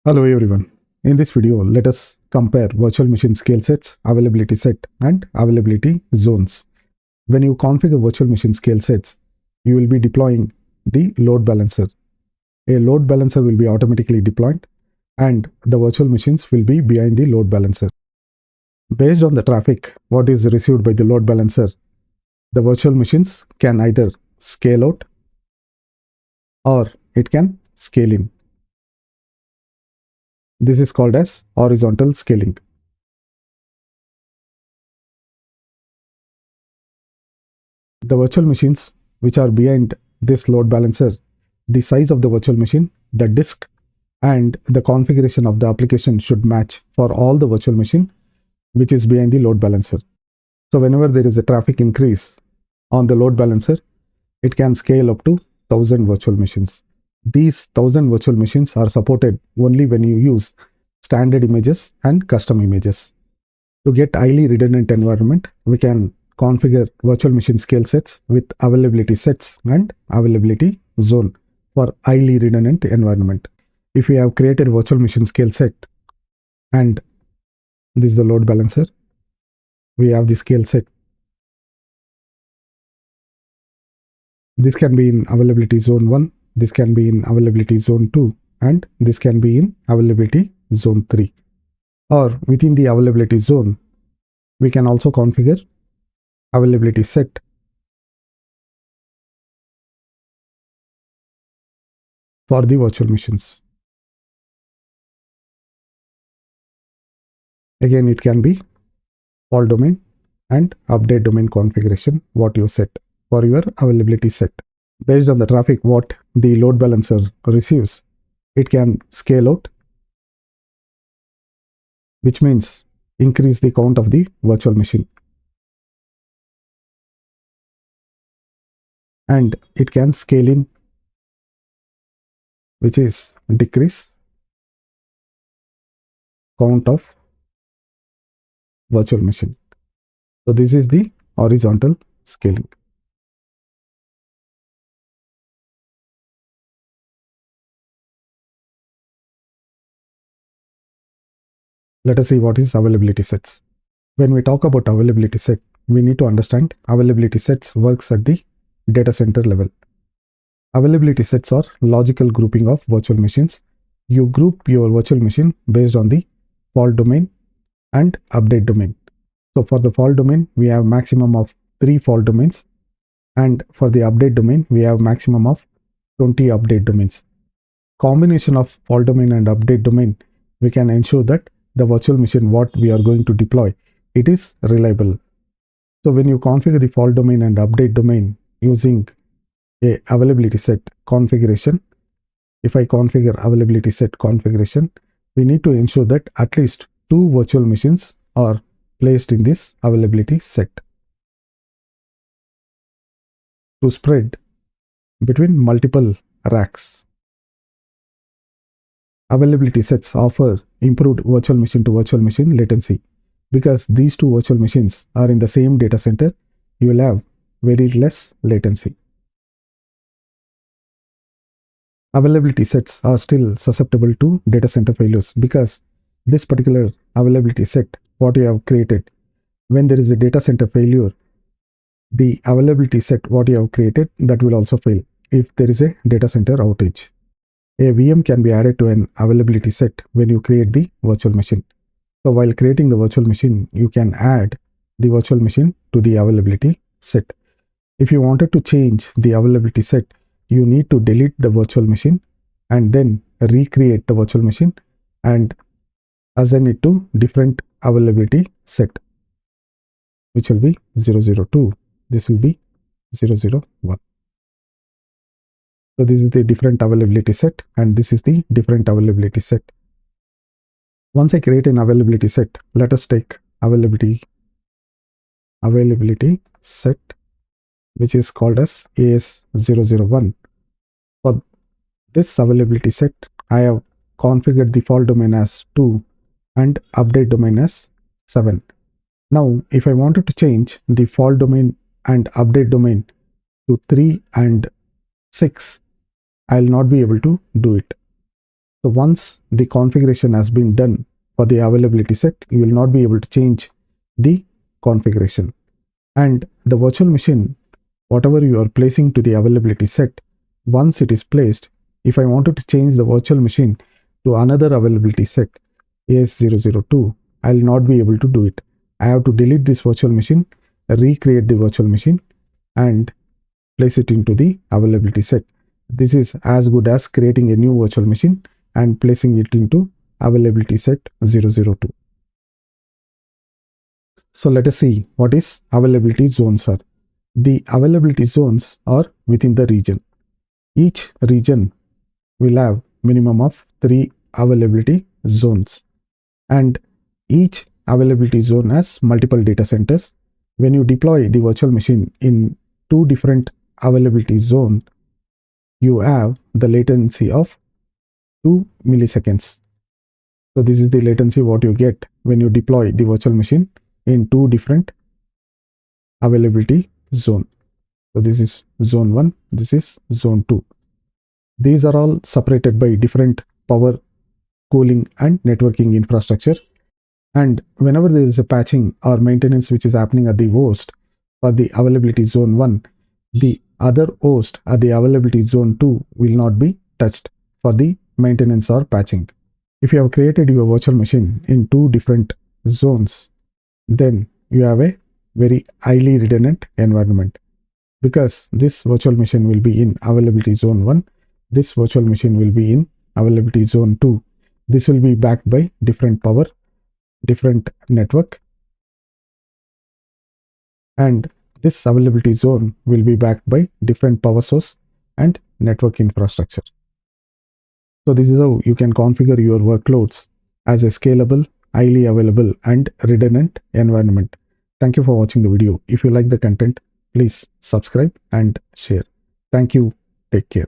Hello everyone. In this video, let us compare virtual machine scale sets, availability set, and availability zones. When you configure virtual machine scale sets, you will be deploying the load balancer. A load balancer will be automatically deployed, and the virtual machines will be behind the load balancer. Based on the traffic, what is received by the load balancer, the virtual machines can either scale out or it can scale in. This is called as horizontal scaling. The virtual machines which are behind this load balancer, the size of the virtual machine, the disk, and the configuration of the application should match for all the virtual machine which is behind the load balancer. So whenever there is a traffic increase on the load balancer, it can scale up to 1000 virtual machines. These 1000 virtual machines are supported only when you use standard images and custom images. To get highly redundant environment, we can configure virtual machine scale sets with availability sets and availability zone for highly redundant environment. If we have created virtual machine scale set and this is the load balancer, we have the scale set. This can be in availability zone 1, this can be in availability zone 2, and this can be in availability zone 3. Or within the availability zone, we can also configure availability set for the virtual machines. Again, it can be fault domain and update domain configuration what you set for your availability set. Based on the traffic what the load balancer receives, it can scale out, which means increase the count of the virtual machine. And it can scale in, which is decrease count of virtual machine. So this is the horizontal scaling. Let us see what is availability sets. When we talk about availability set, we need to understand availability sets works at the data center level. Availability sets are logical grouping of virtual machines. You group your virtual machine based on the fault domain and update domain. So for the fault domain, we have maximum of 3 fault domains, and for the update domain, we have maximum of 20 update domains. Combination of fault domain and update domain, we can ensure that the virtual machine what we are going to deploy, it is reliable. So when you configure the fault domain and update domain using a availability set configuration, if I configure availability set configuration, we need to ensure that at least 2 virtual machines are placed in this availability set to spread between multiple racks. Availability sets offer improved virtual machine to virtual machine latency. Because these 2 virtual machines are in the same data center, you will have very less latency. Availability sets are still susceptible to data center failures because this particular availability set, what you have created, when there is a data center failure, the availability set what you have created, that will also fail if there is a data center outage. A VM can be added to an availability set when you create the virtual machine. So while creating the virtual machine, you can add the virtual machine to the availability set. If you wanted to change the availability set, you need to delete the virtual machine and then recreate the virtual machine and assign it to different availability set, which will be 002. This will be 001. So this is the different availability set and this is the different availability set. Once I create an availability set, let us take availability set, which is called as AS001. For this availability set, I have configured the fault domain as 2 and update domain as 7. Now, if I wanted to change the fault domain and update domain to 3 and 6, I will not be able to do it. So once the configuration has been done for the availability set, you will not be able to change the configuration. And the virtual machine, whatever you are placing to the availability set, once it is placed, if I wanted to change the virtual machine to another availability set, AS002, I will not be able to do it. I have to delete this virtual machine, recreate the virtual machine, and place it into the availability set. This is as good as creating a new virtual machine and placing it into availability set 002. So let us see what is availability zones are. The availability zones are within the region. Each region will have minimum of 3 availability zones, and each availability zone has multiple data centers. When you deploy the virtual machine in 2 different availability zones, you have the latency of 2 milliseconds. So this is the latency what you get when you deploy the virtual machine in 2 different availability zone. So this is zone 1, this is zone 2. These are all separated by different power, cooling and networking infrastructure. And whenever there is a patching or maintenance which is happening at the host for the availability zone 1, the other host at the availability zone 2 will not be touched for the maintenance or patching. If you have created your virtual machine in 2 different zones, then you have a very highly redundant environment, because this virtual machine will be in availability zone 1, this virtual machine will be in availability zone 2. This will be backed by different power, different network, and this availability zone will be backed by different power source and network infrastructure. So this is how you can configure your workloads as a scalable, highly available and redundant environment. Thank you for watching the video. If you like the content, please subscribe and share. Thank you. Take care.